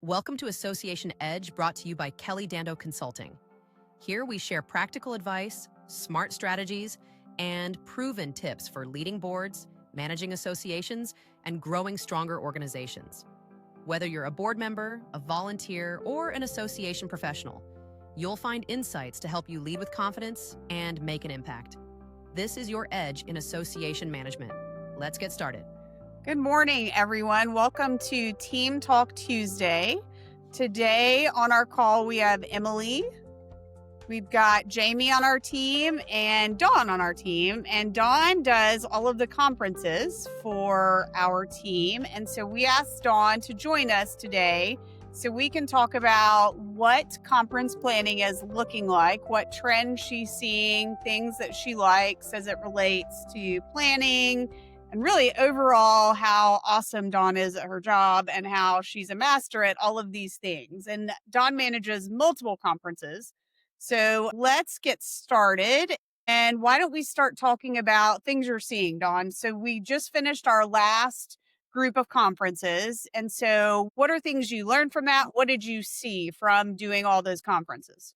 Welcome to Association Edge, brought to you by Kelly Dando Consulting. Here we share practical advice, smart strategies, and proven tips for leading boards, managing associations, and growing stronger organizations. Whether you're a board member, a volunteer, or an association professional, you'll find insights to help you lead with confidence and make an impact. This is your edge in association management. Let's get started. Good morning, everyone. Welcome to Team Talk Tuesday. Today on our call, we have Emily. We've got Jamie on our team and Dawn on our team. And Dawn does all of the conferences for our team. And so we asked Dawn to join us today so we can talk about what conference planning is looking like, what trends she's seeing, things that she likes as it relates to planning, and really overall how awesome Dawn is at her job and how she's a master at all of these things. And Dawn manages multiple conferences. So let's get started. And why don't we start talking about things you're seeing, Dawn? So we just finished our last group of conferences. And so what are things you learned from that? What did you see from doing all those conferences?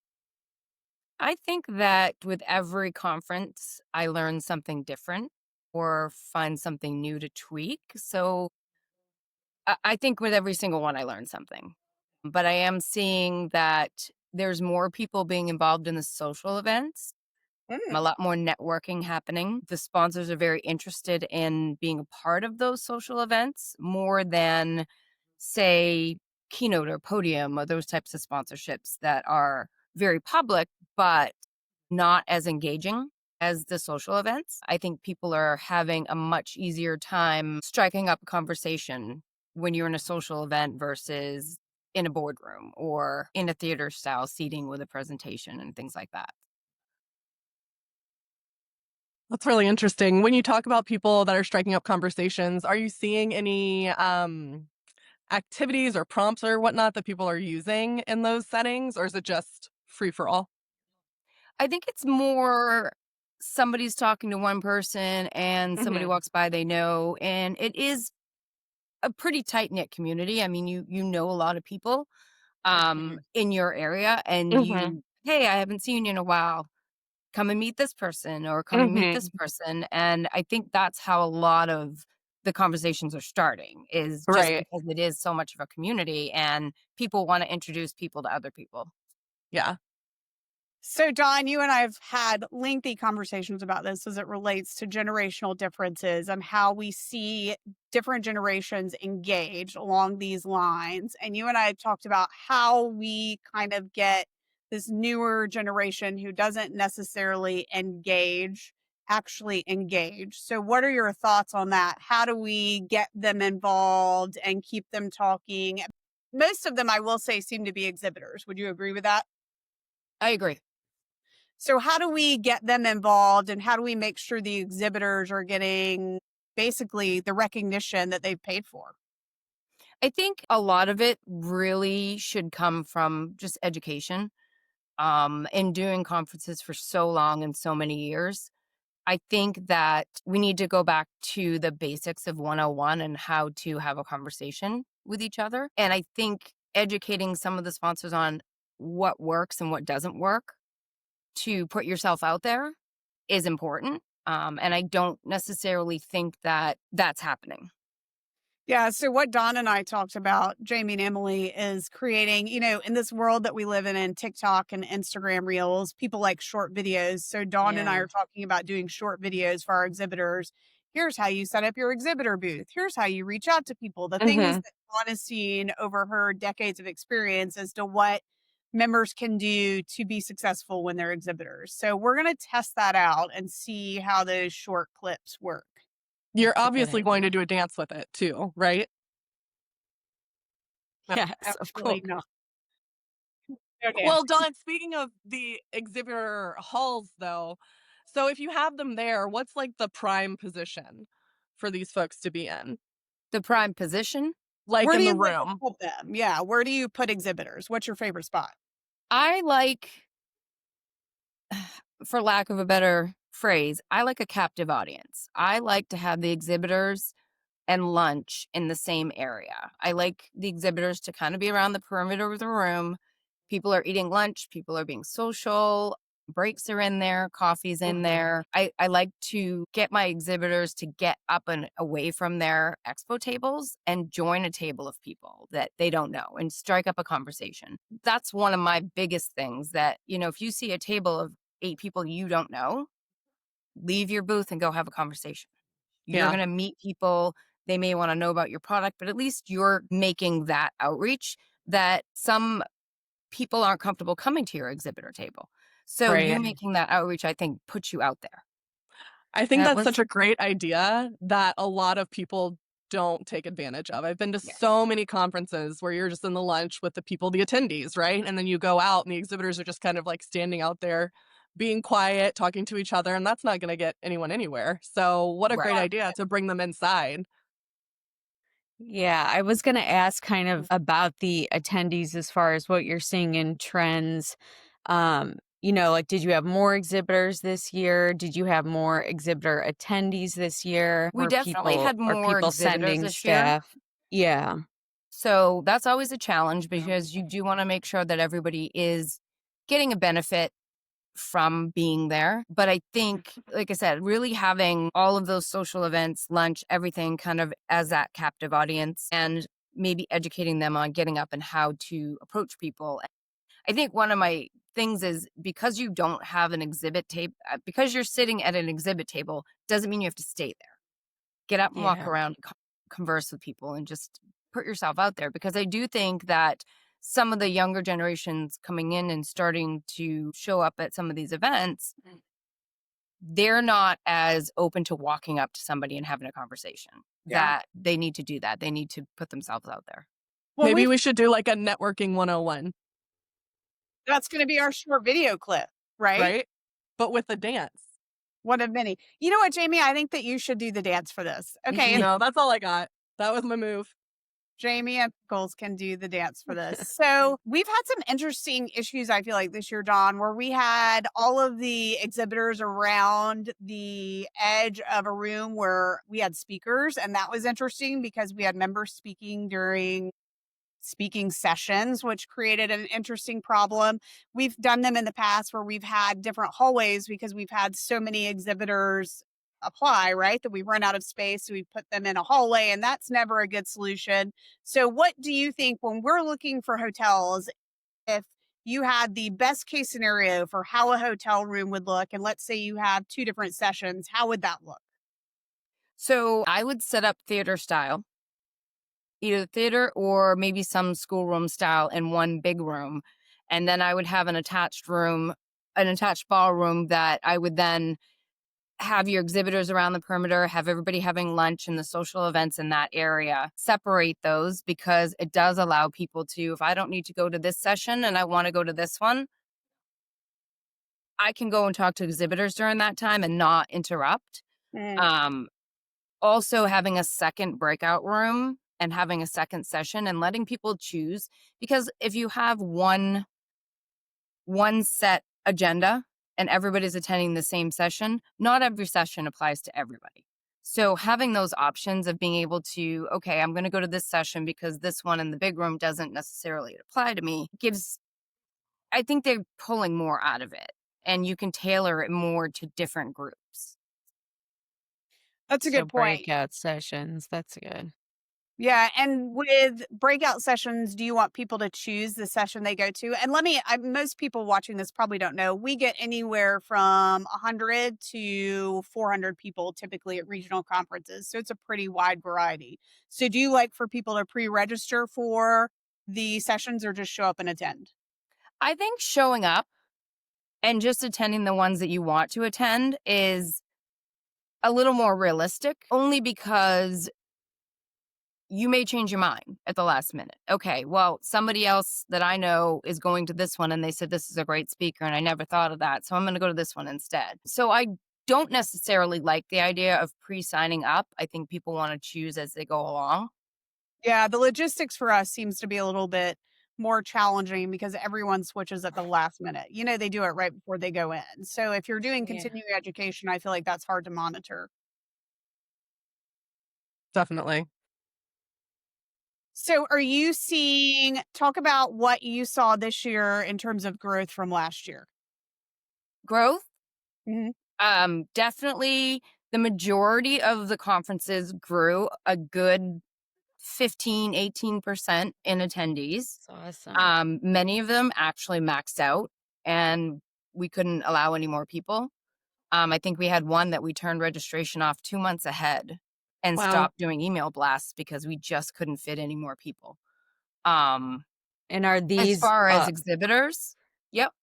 I think that with every conference, I learn something different or find something new to tweak. So I think with every single one, I learned something. But I am seeing that there's more people being involved in the social events, a lot more networking happening. The sponsors are very interested in being a part of those social events more than, say, keynote or podium or those types of sponsorships that are very public, but not as engaging as the social events. I think people are having a much easier time striking up a conversation when you're in a social event versus in a boardroom or in a theater style seating with a presentation and things like that. That's really interesting. When you talk about people that are striking up conversations, are you seeing any activities or prompts or whatnot that people are using in those settings, or is it just free for all? I think it's more somebody's talking to one person and somebody walks by they know, and it is a pretty tight-knit community. I mean, you know a lot of people in your area, and hey, I haven't seen you in a while. Come and meet this person or come and meet this person. And I think that's how a lot of the conversations are starting, is just Right. because it is so much of a community and people want to introduce people to other people. Yeah. So, Dawn, you and I have had lengthy conversations about this as it relates to generational differences and how we see different generations engage along these lines. And you and I have talked about how we kind of get this newer generation who doesn't necessarily actually engage. So, what are your thoughts on that? How do we get them involved and keep them talking? Most of them, I will say, seem to be exhibitors. Would you agree with that? I agree. So how do we get them involved, and how do we make sure the exhibitors are getting basically the recognition that they've paid for? I think a lot of it really should come from just education. In doing conferences for so long and so many years, I think that we need to go back to the basics of 101 and how to have a conversation with each other. And I think educating some of the sponsors on what works and what doesn't work to put yourself out there is important. And I don't necessarily think that that's happening. Yeah. So what Dawn and I talked about, Jamie and Emily, is creating, in this world that we live in TikTok and Instagram reels, people like short videos. So Dawn and I are talking about doing short videos for our exhibitors. Here's how you set up your exhibitor booth. Here's how you reach out to people. The things that Dawn has seen over her decades of experience as to what members can do to be successful when they're exhibitors. So we're going to test that out and see how those short clips work. You're obviously going to do a dance with it too, right? Yes, of course. Not. Okay. Well, Dawn, speaking of the exhibitor halls, though, so if you have them there, what's like the prime position for these folks to be in? The prime position? Like Where in do the you room? put them? Yeah. Where do you put exhibitors? What's your favorite spot? I like, for lack of a better phrase, I like a captive audience. I like to have the exhibitors and lunch in the same area. I like the exhibitors to kind of be around the perimeter of the room. People are eating lunch, people are being social, breaks are in there, coffee's in there. I like to get my exhibitors to get up and away from their expo tables and join a table of people that they don't know and strike up a conversation. That's one of my biggest things that, if you see a table of 8 people you don't know, leave your booth and go have a conversation. You're Yeah. going to meet people. They may want to know about your product, but at least you're making that outreach that some people aren't comfortable coming to your exhibitor table. So you Right. making that outreach, I think, puts you out there. I think That that's was such a great idea that a lot of people don't take advantage of. I've been to Yes. so many conferences where you're just in the lunch with the people, the attendees, right? And then you go out and the exhibitors are just kind of like standing out there being quiet, talking to each other, and that's not going to get anyone anywhere. So, what a great Right. idea to bring them inside. Yeah, I was going to ask kind of about the attendees as far as what you're seeing in trends. Like, did you have more exhibitors this year? Did you have more exhibitor attendees this year? We definitely had Are more people exhibitors sending this year. staff? Yeah. So that's always a challenge because you do want to make sure that everybody is getting a benefit from being there. But I think, like I said, really having all of those social events, lunch, everything kind of as that captive audience and maybe educating them on getting up and how to approach people. I think one of my things is because you don't have an exhibit table, because you're sitting at an exhibit table, doesn't mean you have to stay there. Get up and walk Yeah. around, converse with people, and just put yourself out there. Because I do think that some of the younger generations coming in and starting to show up at some of these events, they're not as open to walking up to somebody and having a conversation. Yeah. That they need to do that. They need to put themselves out there. Well, Maybe we should do like a networking 101, that's going to be our short video clip, right? right? But with a dance. One of many. You know what, Jamie? I think that you should do the dance for this. Okay. No, that's all I got. That was my move. Jamie and Pickles can do the dance for this. So we've had some interesting issues, I feel like, this year, Dawn, where we had all of the exhibitors around the edge of a room where we had speakers. And that was interesting because we had members speaking during speaking sessions, which created an interesting problem. We've done them in the past where we've had different hallways because we've had so many exhibitors apply, right? That we run out of space. So we put them in a hallway, and that's never a good solution. So what do you think when we're looking for hotels, if you had the best case scenario for how a hotel room would look, and let's say you have 2 different sessions, how would that look? So I would set up theater style, either theater or maybe some schoolroom style in one big room. And then I would have an attached ballroom that I would then have your exhibitors around the perimeter, have everybody having lunch and the social events in that area. Separate those because it does allow people to, if I don't need to go to this session and I want to go to this one, I can go and talk to exhibitors during that time and not interrupt. Also having a second breakout room and having a second session and letting people choose, because if you have one set agenda and everybody's attending the same session, not every session applies to everybody. So having those options of being able to, okay, I'm going to go to this session because this one in the big room doesn't necessarily apply to me, I think they're pulling more out of it, and you can tailor it more to different groups. That's a So good point. breakout sessions. That's good. Yeah. And with breakout sessions, do you want people to choose the session they go to? And most people watching this probably don't know, we get anywhere from 100 to 400 people typically at regional conferences. So it's a pretty wide variety. So do you like for people to pre-register for the sessions or just show up and attend? I think showing up and just attending the ones that you want to attend is a little more realistic, only because you may change your mind at the last minute. Okay, well, somebody else that I know is going to this one and they said this is a great speaker and I never thought of that, so I'm going to go to this one instead. So I don't necessarily like the idea of pre-signing up. I think people want to choose as they go along. Yeah, the logistics for us seems to be a little bit more challenging because everyone switches at the last minute. They do it right before they go in. So if you're doing Yeah. continuing education, I feel like that's hard to monitor. Definitely. So are you talk about what you saw this year in terms of growth from last year? Growth, Mhm. definitely the majority of the conferences grew a good 15, 18% in attendees. That's awesome. Many of them actually maxed out and we couldn't allow any more people. I think we had one that we turned registration off 2 months ahead and Wow. stopped doing email blasts because we just couldn't fit any more people. Um, And are as these far as exhibitors, yep.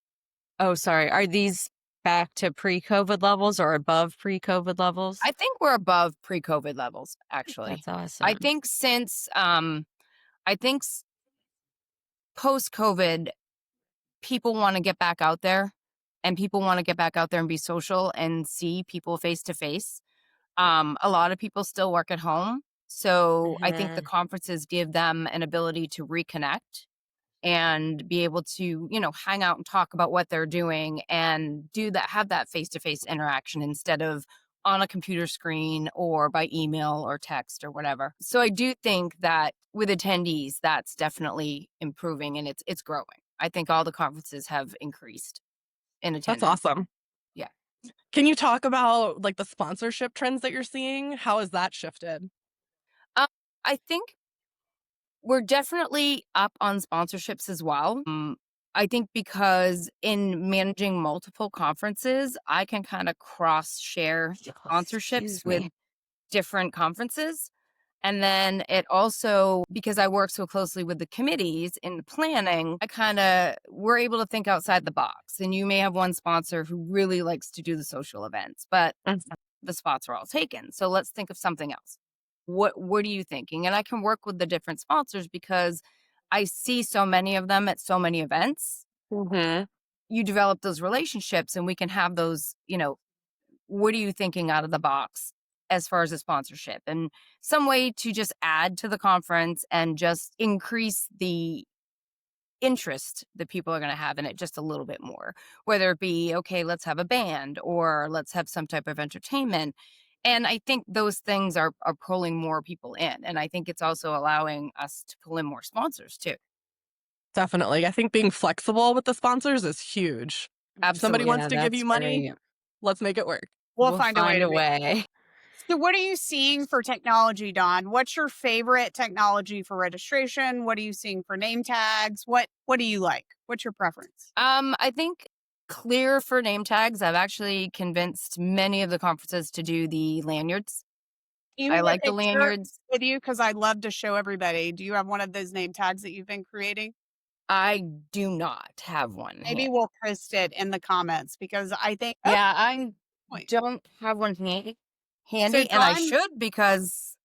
oh, sorry, are these back to pre-COVID levels or above pre-COVID levels? I think we're above pre-COVID levels, actually. That's I awesome. think since I think post-COVID, people want to get back out there and people want to get back out there and be social and see people face to face. A lot of people still work at home. So I think the Mhm. conferences give them an ability to reconnect and be able to, hang out and talk about what they're doing and have that face to face interaction instead of on a computer screen or by email or text or whatever. So I do think that with attendees, that's definitely improving and it's growing. I think all the conferences have increased in That's attendance. awesome. Yeah. Can you talk about like the sponsorship trends that you're seeing? How has that shifted? Um, I think we're definitely up on sponsorships as well. I think because in managing multiple conferences, I can kind of cross share sponsorships Excuse with me. different conferences. And then it also, because I work so closely with the committees in the planning, we're able to think outside the box. And you may have one sponsor who really likes to do the social events, but Mhm. the spots are all taken. So let's think of something else. What are you thinking? And I can work with the different sponsors because I see so many of them at so many events. Mhm. You develop those relationships and we can have those, what are you thinking out of the box as far as a sponsorship and some way to just add to the conference and just increase the interest that people are going to have in it just a little bit more, whether it be, okay, let's have a band or let's have some type of entertainment. And I think those things are pulling more people in. And I think it's also allowing us to pull in more sponsors too. Definitely. I think being flexible with the sponsors is huge. If somebody Absolutely. wants Yeah, to give you that's money, great. let's make it work. We'll We'll find a way find to a make. way. So what are you seeing for technology, Don? What's your favorite technology for registration? What are you seeing for name tags? What do you like? What's your preference? I think clear for name tags. I've actually convinced many of the conferences to do the lanyards. You I need a like the picture lanyards. with you because I'd love to show everybody. Do you have one of those name tags that you've been creating? I do not have one Maybe here. we'll post it in the comments because I think Yeah, I point. don't have one So handy, and I Don, should because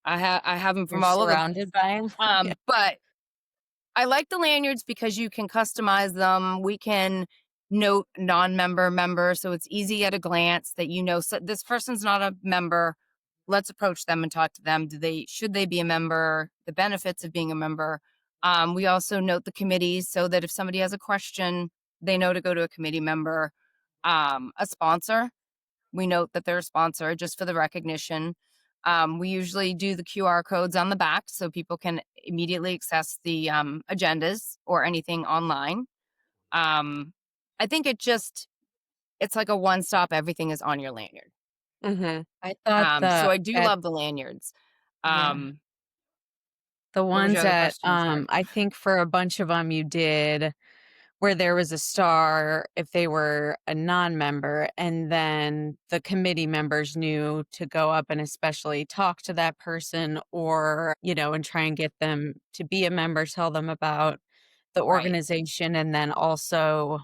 I have them You're from all over the surrounded place. by 'em. Yeah. But I like the lanyards because you can customize them. We can note non-member member, so it's easy at a glance that so this person's not a member. Let's approach them and talk to them. Should they be a member? The benefits of being a member. We also note the committees so that if somebody has a question, they know to go to a committee member. A sponsor, we note that they're a sponsor just for the recognition. We usually do the QR codes on the back so people can immediately access the agendas or anything online. Um, I think it's like a one stop, everything is on your lanyard. Mhm. I thought So the I do at love the lanyards. yeah. Um, The what was ones your other that, question? I'm sorry. I think for a bunch of them you did where there was a star if they were a non-member, and then the committee members knew to go up and especially talk to that person or, and try and get them to be a member, tell them about the Right. organization, and then also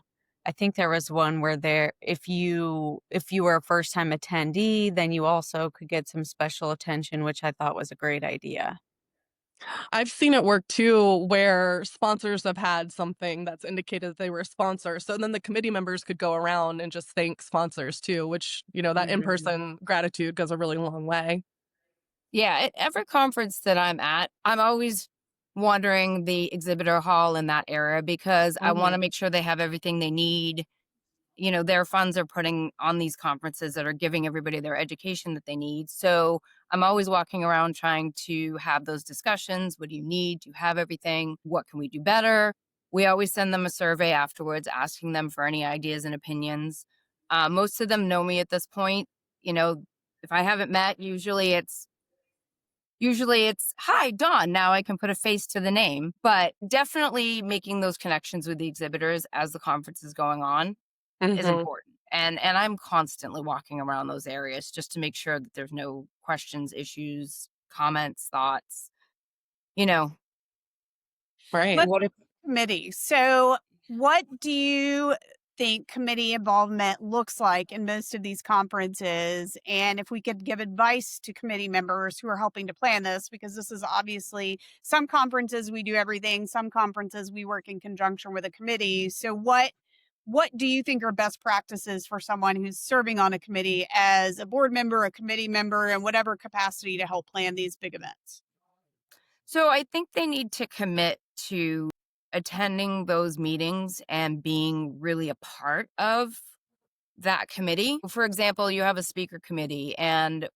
I think there was one where if you were a first-time attendee, then you also could get some special attention, which I thought was a great idea. I've seen it work too, where sponsors have had something that's indicated that they were a sponsor. So then the committee members could go around and just thank sponsors too, which, that in Mhm. person gratitude goes a really long way. Yeah, at every conference that I'm at, I'm always wandering the exhibitor hall in that area because I want to Mhm. make sure they have everything they need. Their funds are putting on these conferences that are giving everybody their education that they need. So I'm always walking around trying to have those discussions. What do you need? Do you have everything? What can we do better? We always send them a survey afterwards, asking them for any ideas and opinions. Most of them know me at this point. You know, if I haven't met, usually it's hi Dawn. Now I can put a face to the name, but definitely making those connections with the exhibitors as the conference is going on is Hmm. important. And I'm constantly walking around those areas just to make sure that there's no questions, issues, comments, thoughts, you know. Right. Let's committee. So, what do you think committee involvement looks like in most of these conferences? And if we could give advice to committee members who are helping to plan this, because this is obviously some conferences we do everything, some conferences we work in conjunction with a committee. So, what do you think are best practices for someone who's serving on a committee as a board member, a committee member, in whatever capacity to help plan these big events? So I think they need to commit to attending those meetings and being really a part of that committee. For example, you have a speaker committee and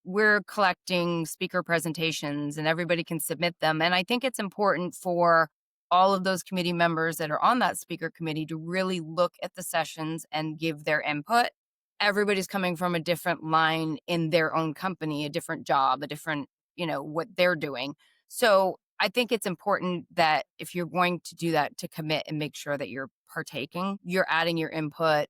we're collecting speaker presentations and everybody can submit them. And I think it's important for all of those committee members that are on that speaker committee to really look at the sessions and give their input. Everybody's coming from a different line in their own company, a different job, a different, what they're doing. So I think it's important that if you're going to do that, to commit and make sure that you're partaking, you're adding your input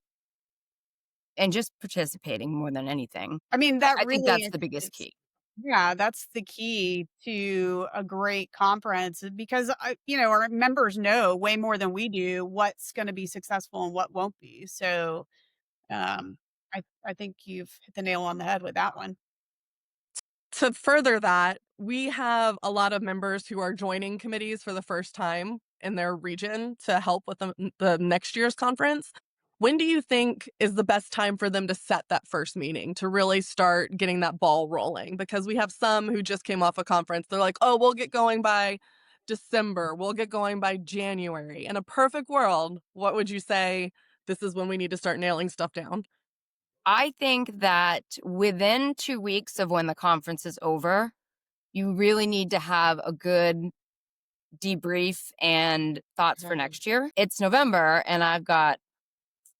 and just participating more than anything. I mean, that I think really that's is, the biggest it's key. yeah, that's the key to a great conference because our members know way more than we do what's going to be successful and what won't be. So, um, I think you've hit the nail on the head with that one. To further that, we have a lot of members who are joining committees for the first time in their region to help with the next year's conference. When do you think is the best time for them to set that first meeting to really start getting that ball rolling? Because we have some who just came off a conference. They're like, oh, we'll get going by December. We'll get going by January. In a perfect world, what would you say this is when we need to start nailing stuff down? I think that within 2 weeks of when the conference is over, you really need to have a good debrief and thoughts for next year. It's November and I've got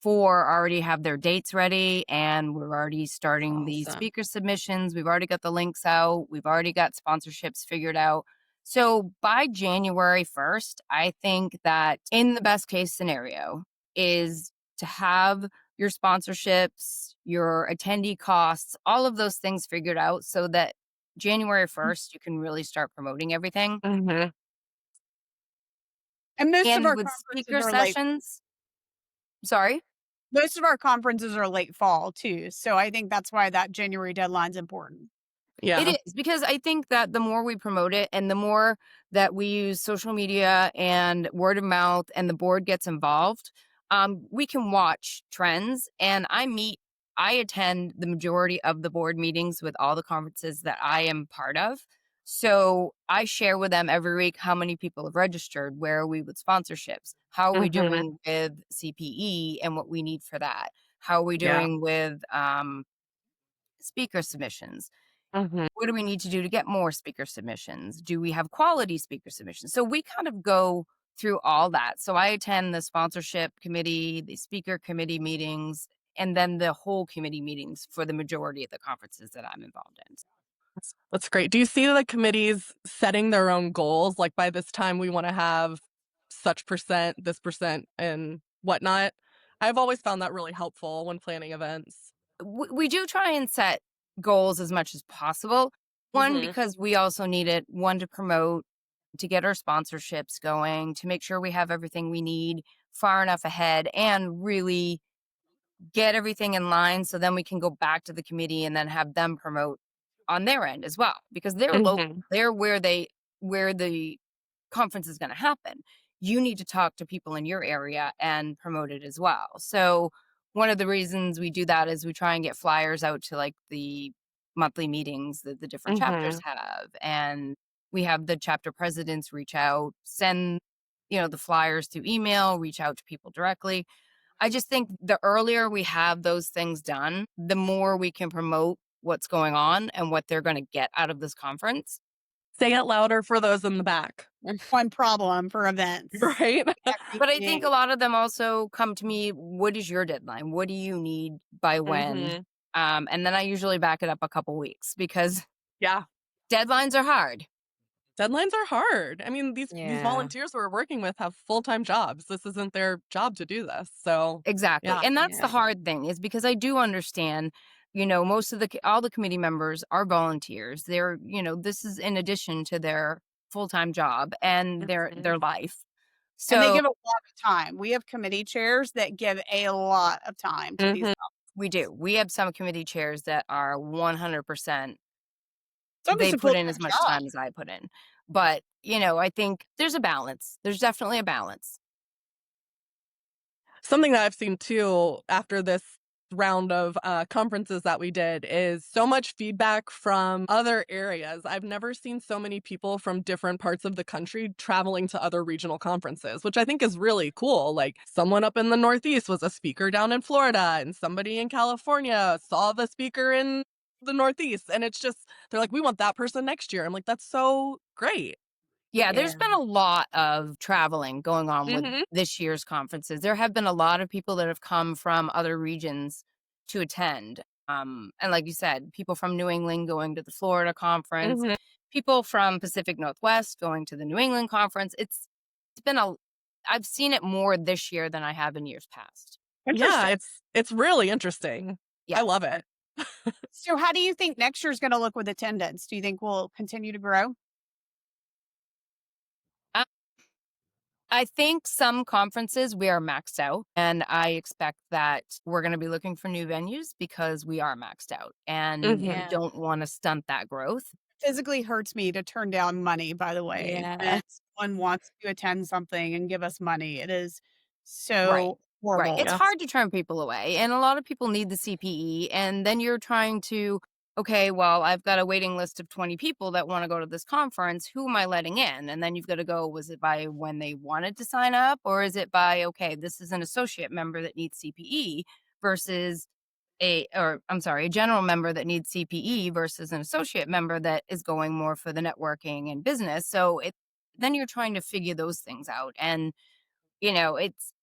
4 already have their dates ready and we're already starting the Awesome. speaker submissions. We've already got the links out. We've already got sponsorships figured out. So by January 1st, I think that in the best case scenario is to have your sponsorships, your attendee costs, all of those things figured out so that January 1st, you can really start promoting everything. Mm-hmm. And And with speaker sessions, sorry? most of our conferences are late fall too. So I think that's why that January deadline's important. Yeah. It is because I think that the more we promote it and the more that we use social media and word of mouth and the board gets involved, we can watch trends. And I attend the majority of the board meetings with all the conferences that I am part of. So I share with them every week how many people have registered, where are we with sponsorships, how are we Mm-hmm. doing with CPE and what we need for that, how are we Yeah. doing with speaker submissions. Mm-hmm. What do we need to do to get more speaker submissions? Do we have quality speaker submissions? So we kind of go through all that. So I attend the sponsorship committee, the speaker committee meetings, and then the whole committee meetings for the majority of the conferences that I'm involved in. That's great. Do you see the committees setting their own goals? Like by this time, we want to have such percent, this percent, and whatnot. I've always found that really helpful when planning events. We do try and set goals as much as possible. One, Mm-hmm. because we also need it, one, to promote, to get our sponsorships going, to make sure we have everything we need far enough ahead and really get everything in line so then we can go back to the committee and then have them promote on their end as well because they're local. Mm-hmm. They're where the conference is going to happen. You need to talk to people in your area and promote it as well. So one of the reasons we do that is we try and get flyers out to like the monthly meetings that the different chapters Mm-hmm. have, and we have the chapter presidents reach out, send the flyers through email, reach out to people directly. I just think the earlier we have those things done, the more we can promote what's going on and what they're going to get out of this conference. Say it louder for those in the back, One problem for events. right? But I think a lot of them also come to me, what is your deadline? What do you need by when? Mhm. And then I usually back it up a couple weeks because Yeah. deadlines are hard. Deadlines are hard. I mean, these Yeah. volunteers we're working with have full-time jobs. This isn't their job to do this. So, Exactly. yeah. And that's the Yeah. hard thing, is because I do understand, most of all the committee members are volunteers. They're, this is in addition to their full-time job and their Mhm. life. And they So give a lot of time. We have committee chairs that give a lot of time to these Mhm. we do. We have some committee chairs that are 100%. It's almost They a put in full-time as much job. time as I put in. But, I think there's a balance. There's definitely a balance. Something that I've seen too after this round of conferences that we did is so much feedback from other areas. I've never seen so many people from different parts of the country traveling to other regional conferences, which I think is really cool. Like someone up in the Northeast was a speaker down in Florida, and somebody in California saw the speaker in the Northeast. And it's just, they're like, we want that person next year. I'm like, that's so great. Yeah, there's Yeah. been a lot of traveling going on with Mhm. this year's conferences. There have been a lot of people that have come from other regions to attend. And like you said, people from New England going to the Florida conference, Mhm. people from Pacific Northwest going to the New England conference. It's been I've seen it more this year than I have in years past. Yeah, Interesting. it's really interesting. I Yeah. love it. So how do you think next year's going to look with attendance? Do you think we'll continue to grow? I think some conferences we are maxed out, and I expect that we're going to be looking for new venues because we are maxed out, and Mhm. we Yeah. don't want to stunt that growth. Physically hurts me to turn down money, by the way. Yeah. When someone wants to attend something and give us money, it is Right. so Right. It's horrible. hard to turn people away, and a lot of people need the CPE, and then you're trying to, okay, well, I've got a waiting list of 20 people that want to go to this conference. Who am I letting in? And then you've got to go, was it by when they wanted to sign up, or is it by, okay, this is an associate member that needs CPE versus a general member that needs CPE versus an associate member that is going more for the networking and business. So then you're trying to figure those things out. And, it's,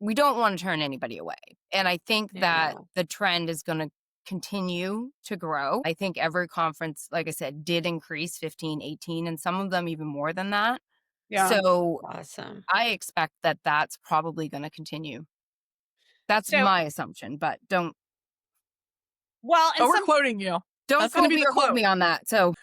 we don't want to turn anybody away. And I think that Yeah. the trend is going to continue to grow. I think every conference, like I said, did increase 15, 18, and some of them even more than that. Yeah. So Awesome. I expect that that's probably going to continue. That's So, my assumption, but don't well, and Oh, we're some quoting you. That's gonna be the quote quote. me on that. So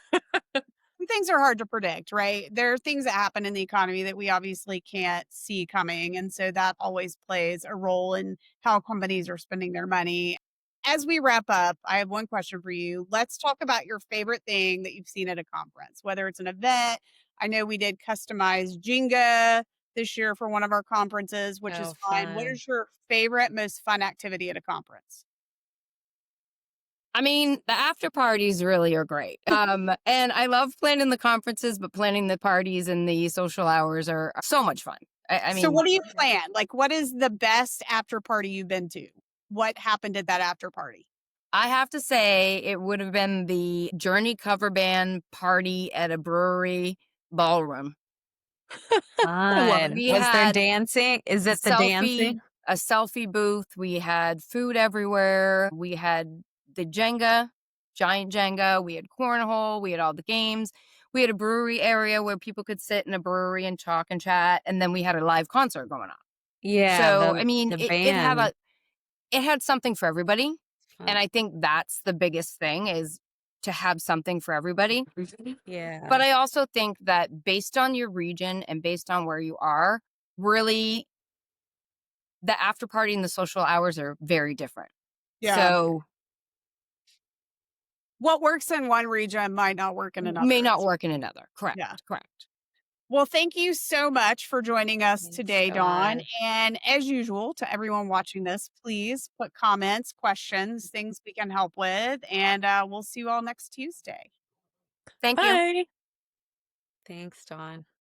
things are hard to predict, right? There are things that happen in the economy that we obviously can't see coming. And so that always plays a role in how companies are spending their money. As we wrap up, I have one question for you. Let's talk about your favorite thing that you've seen at a conference, whether it's an event. I know we did customized Jenga this year for one of our conferences, which is Oh, fun. What fun. is your favorite, most fun activity at a conference? I mean, the after parties really are great. And I love planning the conferences, but planning the parties and the social hours are so much fun. I So mean, what do you plan? Like, what is the best after party you've been to? What happened at that after party? I have to say it would have been the Journey cover band party at a brewery ballroom. I love Fun. it. We Was there had dancing? Is it the selfie, dancing? a selfie booth. We had food everywhere. We had the Jenga, giant Jenga. We had cornhole. We had all the games. We had a brewery area where people could sit in a brewery and talk and chat. And then we had a live concert going on. Yeah, So, I mean, the it band. had something for everybody. And Fun. I think that's the biggest thing, is to have something for everybody. Yeah. But I also think that based on your region and based on where you are, really the after party and the social hours are very different. Yeah. So What works in one region might not work in another. may not work in another. Correct. Yeah. Correct. Well, thank you so much for joining us Thanks, today, Dawn. Dawn. And as usual, to everyone watching this, please put comments, questions, things we can help with. And we'll see you all next Tuesday. Thank you. Bye. Thanks, Dawn.